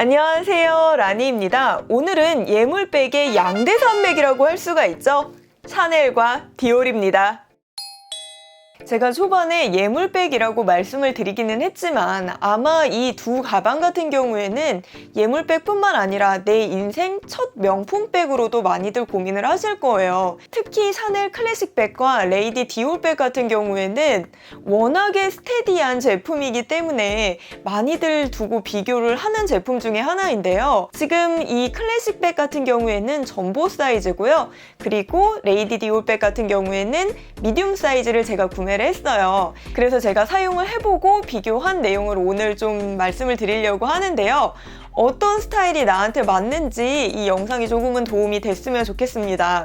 안녕하세요, 라니입니다. 오늘은 예물백의 양대산맥이라고 할 수가 있죠. 샤넬과 디올입니다. 제가 초반에 예물백이라고 말씀을 드리기는 했지만 아마 이 두 가방 같은 경우에는 예물백뿐만 아니라 내 인생 첫 명품백으로도 많이들 고민을 하실 거예요. 특히 샤넬 클래식백과 레이디 디올백 같은 경우에는 워낙에 스테디한 제품이기 때문에 많이들 두고 비교를 하는 제품 중에 하나인데요. 지금 이 클래식백 같은 경우에는 점보 사이즈고요. 그리고 레이디 디올백 같은 경우에는 미디움 사이즈를 제가 구매를 했어요. 그래서 제가 사용을 해보고 비교한 내용을 오늘 좀 말씀을 드리려고 하는데요. 어떤 스타일이 나한테 맞는지 이 영상이 조금은 도움이 됐으면 좋겠습니다.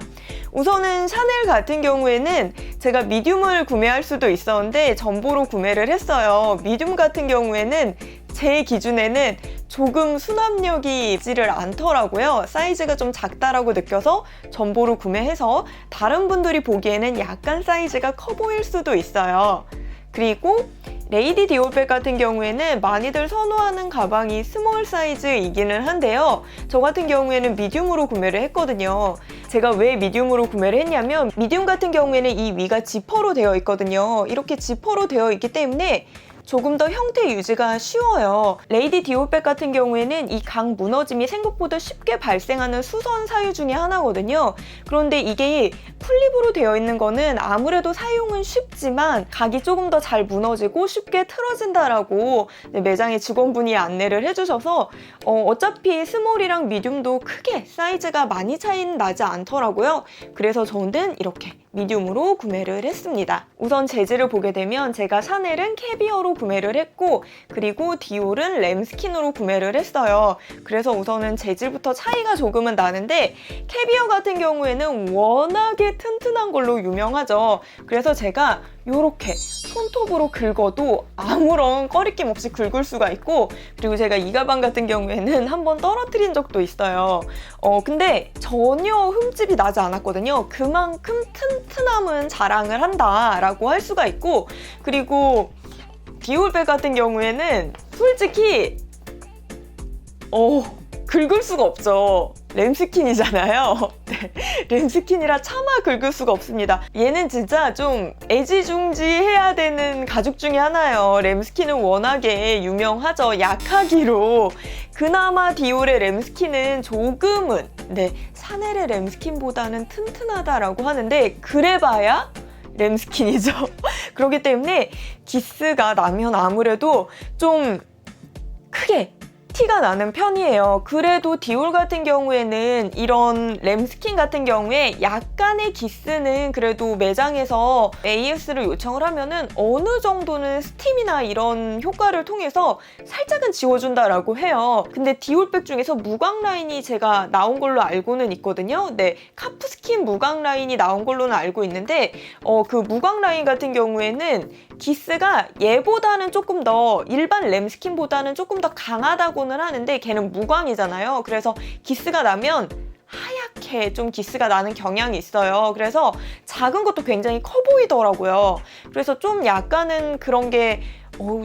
우선은 샤넬 같은 경우에는 제가 미디움을 구매할 수도 있었는데 점보로 구매를 했어요. 미디움 같은 경우에는 제 기준에는 조금 수납력이 있지를 않더라고요. 사이즈가 좀 작다라고 느껴서 점보로 구매해서 다른 분들이 보기에는 약간 사이즈가 커 보일 수도 있어요. 그리고 레이디 디올백 같은 경우에는 많이들 선호하는 가방이 스몰 사이즈이기는 한데요. 저 같은 경우에는 미디움으로 구매를 했거든요. 제가 왜 미디움으로 구매를 했냐면 미디움 같은 경우에는 이 위가 지퍼로 되어 있거든요. 이렇게 지퍼로 되어 있기 때문에 조금 더 형태 유지가 쉬워요. 레이디 디올백 같은 경우에는 이 각 무너짐이 생각보다 쉽게 발생하는 수선 사유 중에 하나거든요. 그런데 이게 풀립으로 되어 있는 거는 아무래도 사용은 쉽지만 각이 조금 더 잘 무너지고 쉽게 틀어진다라고 매장의 직원분이 안내를 해주셔서 어차피 스몰이랑 미디움도 크게 사이즈가 많이 차이는 나지 않더라고요. 그래서 저는 이렇게 미디움으로 구매를 했습니다. 우선 재질을 보게 되면 제가 샤넬은 캐비어로 구매를 했고 그리고 디올은 램스킨으로 구매를 했어요. 그래서 우선은 재질부터 차이가 조금은 나는데 캐비어 같은 경우에는 워낙에 튼튼한 걸로 유명하죠. 그래서 제가 이렇게 손톱으로 긁어도 아무런 꺼리낌 없이 긁을 수가 있고 그리고 제가 이 가방 같은 경우에는 한번 떨어뜨린 적도 있어요. 근데 전혀 흠집이 나지 않았거든요. 그만큼 튼튼함은 자랑을 한다라고 할 수가 있고 그리고 디올백 같은 경우에는 솔직히 긁을 수가 없죠. 램스킨이잖아요. 네, 램스킨이라 차마 긁을 수가 없습니다. 얘는 진짜 좀 애지중지해야 되는 가죽 중에 하나예요. 램스킨은 워낙에 유명하죠. 약하기로. 그나마 디올의 램스킨은 조금은 샤넬의 램스킨보다는 튼튼하다라고 하는데 그래봐야 램스킨이죠. 그렇기 때문에 기스가 나면 아무래도 좀 크게 티가 나는 편이에요. 그래도 디올 같은 경우에는 이런 램스킨 같은 경우에 약간의 기스는 그래도 매장에서 AS를 요청을 하면은 어느 정도는 스팀이나 이런 효과를 통해서 살짝은 지워준다라고 해요. 근데 디올백 중에서 무광 라인이 제가 나온 걸로 알고는 있거든요. 네, 카프스킨 무광 라인이 나온 걸로는 알고 있는데 그 무광 라인 같은 경우에는 기스가 얘보다는 조금 더 일반 램스킨보다는 조금 더 강하다고는 하는데 걔는 무광이잖아요. 그래서 기스가 나면 하얗게 좀 기스가 나는 경향이 있어요. 그래서 작은 것도 굉장히 커 보이더라고요. 그래서 좀 약간은 그런 게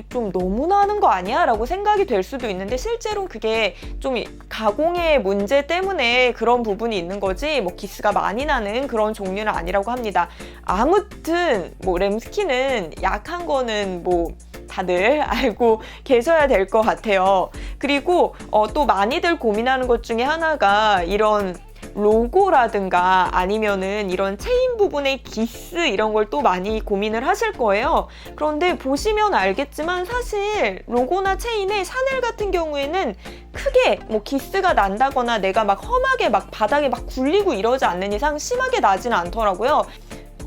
좀 너무 나는 거 아니야? 라고 생각이 될 수도 있는데 실제로 그게 좀 가공의 문제 때문에 그런 부분이 있는 거지 뭐 기스가 많이 나는 그런 종류는 아니라고 합니다. 아무튼 뭐 램스킨은 약한 거는 뭐 다들 알고 계셔야 될 것 같아요. 그리고 또 많이들 고민하는 것 중에 하나가 이런 로고라든가 아니면은 이런 체인 부분의 기스 이런 걸 또 많이 고민을 하실 거예요. 그런데 보시면 알겠지만 사실 로고나 체인에 샤넬 같은 경우에는 크게 뭐 기스가 난다거나 내가 막 험하게 막 바닥에 막 굴리고 이러지 않는 이상 심하게 나지는 않더라고요.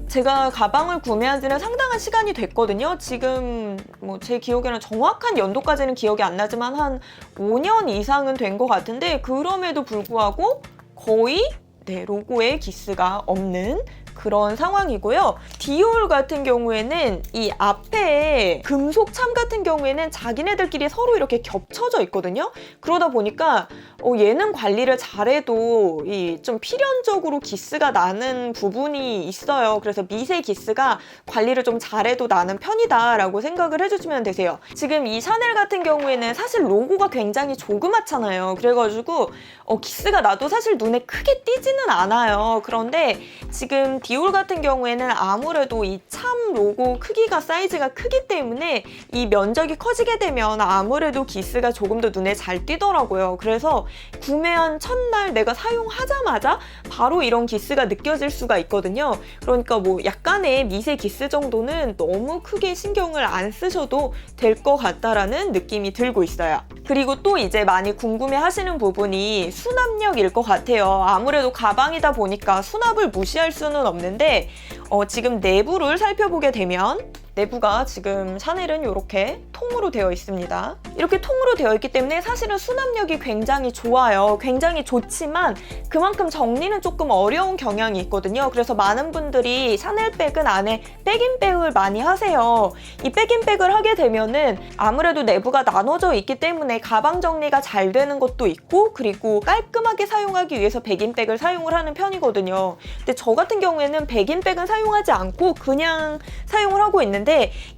제가 가방을 구매한 지는 상당한 시간이 됐거든요. 지금 뭐 제 기억에는 정확한 연도까지는 기억이 안 나지만 한 5년 이상은 된 것 같은데 그럼에도 불구하고 거의 로고에 기스가 없는 그런 상황이고요. 디올 같은 경우에는 이 앞에 금속 참 같은 경우에는 자기네들끼리 서로 이렇게 겹쳐져 있거든요. 그러다 보니까 얘는 관리를 잘해도 좀 필연적으로 기스가 나는 부분이 있어요. 그래서 미세 기스가 관리를 좀 잘해도 나는 편이다라고 생각을 해주시면 되세요. 지금 이 샤넬 같은 경우에는 사실 로고가 굉장히 조그맣잖아요. 그래가지고 기스가 나도 사실 눈에 크게 띄지는 않아요. 그런데 지금 디올 같은 경우에는 아무래도 이 참 로고 크기가 사이즈가 크기 때문에 이 면적이 커지게 되면 아무래도 기스가 조금 더 눈에 잘 띄더라고요. 그래서 구매한 첫날 내가 사용하자마자 바로 이런 기스가 느껴질 수가 있거든요. 그러니까 뭐 약간의 미세 기스 정도는 너무 크게 신경을 안 쓰셔도 될 것 같다라는 느낌이 들고 있어요. 그리고 또 이제 많이 궁금해 하시는 부분이 수납력일 것 같아요. 아무래도 가방이다 보니까 수납을 무시할 수는 없는데 지금 내부를 살펴보게 되면 내부가 지금 샤넬은 이렇게 통으로 되어 있습니다. 이렇게 통으로 되어 있기 때문에 사실은 수납력이 굉장히 좋아요. 굉장히 좋지만 그만큼 정리는 조금 어려운 경향이 있거든요. 그래서 많은 분들이 샤넬 백은 안에 백인백을 많이 하세요. 이 백인백을 하게 되면은 아무래도 내부가 나눠져 있기 때문에 가방 정리가 잘 되는 것도 있고 그리고 깔끔하게 사용하기 위해서 백인백을 사용을 하는 편이거든요. 근데 저 같은 경우에는 백인백은 사용하지 않고 그냥 사용을 하고 있는데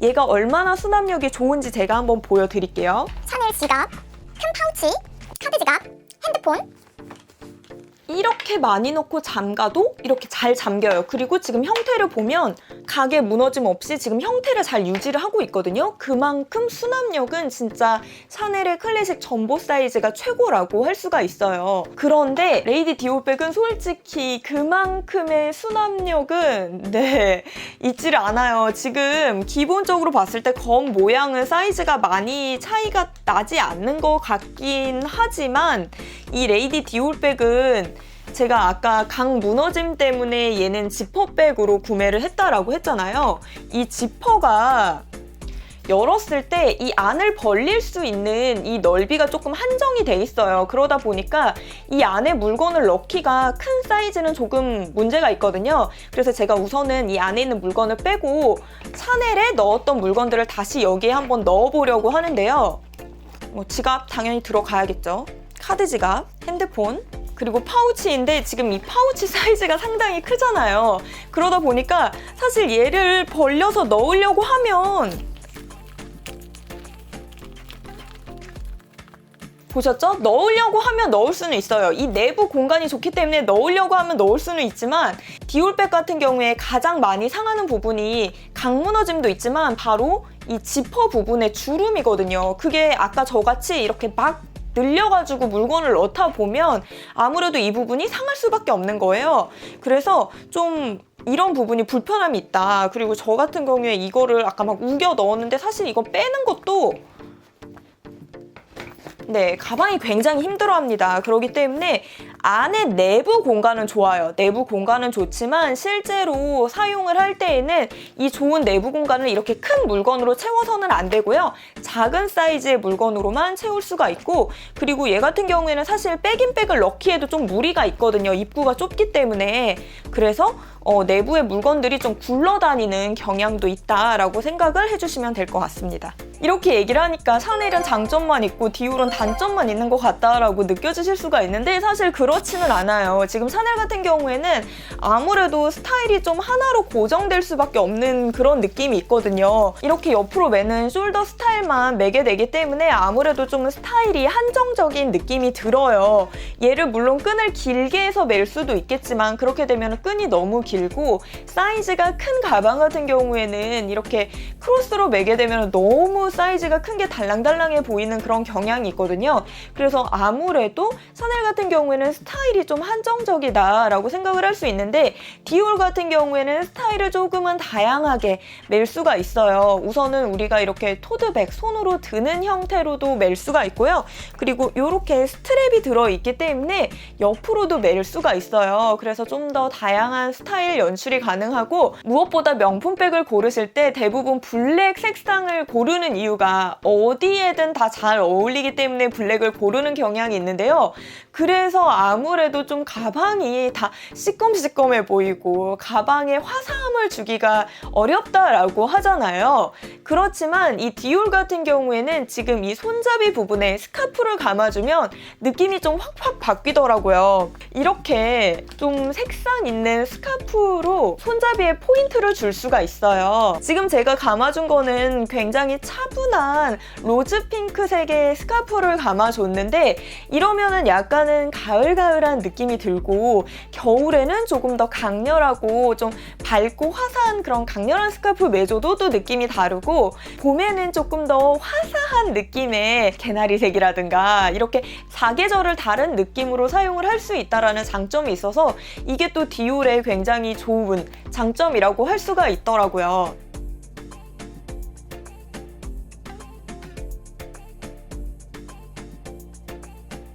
얘가 얼마나 수납력이 좋은지 제가 한번 보여드릴게요. 샤넬 지갑, 큰 파우치, 카드 지갑, 핸드폰. 이렇게 많이 넣고 잠가도 이렇게 잘 잠겨요. 그리고 지금 형태를 보면 가게 무너짐 없이 지금 형태를 잘 유지를 하고 있거든요. 그만큼 수납력은 진짜 샤넬의 클래식 점보 사이즈가 최고라고 할 수가 있어요. 그런데 레이디 디올 백은 솔직히 그만큼의 수납력은 있지를 않아요. 지금 기본적으로 봤을 때 검 모양은 사이즈가 많이 차이가 나지 않는 것 같긴 하지만 이 레이디 디올 백은 제가 아까 강 무너짐 때문에 얘는 지퍼백으로 구매를 했다라고 했잖아요. 이 지퍼가 열었을 때 이 안을 벌릴 수 있는 이 넓이가 조금 한정이 돼 있어요. 그러다 보니까 이 안에 물건을 넣기가 큰 사이즈는 조금 문제가 있거든요. 그래서 제가 우선은 이 안에 있는 물건을 빼고 샤넬에 넣었던 물건들을 다시 여기에 한번 넣어보려고 하는데요. 지갑 당연히 들어가야겠죠. 카드 지갑, 핸드폰, 그리고 파우치인데 지금 이 파우치 사이즈가 상당히 크잖아요. 그러다 보니까 사실 얘를 벌려서 넣으려고 하면 보셨죠? 넣으려고 하면 넣을 수는 있어요. 이 내부 공간이 좋기 때문에 넣으려고 하면 넣을 수는 있지만 디올백 같은 경우에 가장 많이 상하는 부분이 강 무너짐도 있지만 바로 이 지퍼 부분의 주름이거든요. 그게 아까 저같이 이렇게 막 늘려가지고 물건을 넣다 보면 아무래도 이 부분이 상할 수밖에 없는 거예요. 그래서 좀 이런 부분이 불편함이 있다. 그리고 저 같은 경우에 이거를 아까 막 우겨 넣었는데 사실 이거 빼는 것도 가방이 굉장히 힘들어합니다. 그렇기 때문에 안에 내부 공간은 좋아요. 내부 공간은 좋지만 실제로 사용을 할 때에는 이 좋은 내부 공간을 이렇게 큰 물건으로 채워서는 안 되고요. 작은 사이즈의 물건으로만 채울 수가 있고 그리고 얘 같은 경우에는 사실 백인백을 넣기에도 좀 무리가 있거든요. 입구가 좁기 때문에. 그래서 내부의 물건들이 좀 굴러다니는 경향도 있다라고 생각을 해주시면 될 것 같습니다. 이렇게 얘기를 하니까 샤넬은 장점만 있고 디올은 단점만 있는 것 같다라고 느껴지실 수가 있는데 사실 그렇지는 않아요. 지금 샤넬 같은 경우에는 아무래도 스타일이 좀 하나로 고정될 수밖에 없는 그런 느낌이 있거든요. 이렇게 옆으로 매는 숄더 스타일만 매게 되기 때문에 아무래도 좀 스타일이 한정적인 느낌이 들어요. 얘를 물론 끈을 길게 해서 맬 수도 있겠지만 그렇게 되면 끈이 너무 길고 사이즈가 큰 가방 같은 경우에는 이렇게 크로스로 매게 되면 너무 사이즈가 큰 게 달랑달랑해 보이는 그런 경향이 있거든요. 그래서 아무래도 샤넬 같은 경우에는 스타일이 좀 한정적이다라고 생각을 할 수 있는데 디올 같은 경우에는 스타일을 조금은 다양하게 맬 수가 있어요. 우선은 우리가 이렇게 토드백, 손으로 드는 형태로도 맬 수가 있고요. 그리고 이렇게 스트랩이 들어있기 때문에 옆으로도 맬 수가 있어요. 그래서 좀 더 다양한 스타일 연출이 가능하고 무엇보다 명품백을 고르실 때 대부분 블랙 색상을 고르는 이유가 어디에든 다 잘 어울리기 때문에 블랙을 고르는 경향이 있는데요. 그래서 아무래도 좀 가방이 다 시꺼매시꺼매 보이고 가방에 화사함을 주기가 어렵다라고 하잖아요. 그렇지만 이 디올 같은 경우에는 지금 이 손잡이 부분에 스카프를 감아주면 느낌이 좀 확확 바뀌더라고요. 이렇게 좀 색상 있는 스카프로 손잡이에 포인트를 줄 수가 있어요. 지금 제가 감아준 거는 굉장히 차분한 로즈 핑크색의 스카프를 감아줬는데 이러면은 약간은 가을가을한 느낌이 들고 겨울에는 조금 더 강렬하고 좀 밝고 화사한 그런 강렬한 스카프 매줘도 또 느낌이 다르고 봄에는 조금 더 화사한 느낌의 개나리색이라든가 이렇게 사계절을 다른 느낌으로 사용을 할 수 있다는 장점이 있어서 이게 또 디올의 굉장히 좋은 장점이라고 할 수가 있더라고요.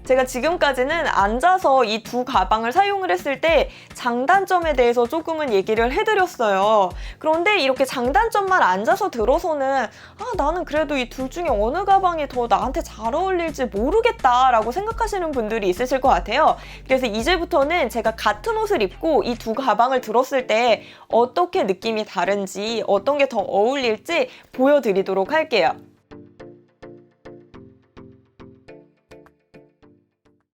제가 지금까지는 앉아서 이 두 가방을 사용을 했을 때 장단점에 대해서 조금은 얘기를 해드렸어요. 그런데 이렇게 장단점만 앉아서 들어서는 나는 그래도 이 둘 중에 어느 가방이 더 나한테 잘 어울릴지 모르겠다라고 생각하시는 분들이 있으실 것 같아요. 그래서 이제부터는 제가 같은 옷을 입고 이 두 가방을 들었을 때 어떻게 느낌이 다른지 어떤 게 더 어울릴지 보여드리도록 할게요.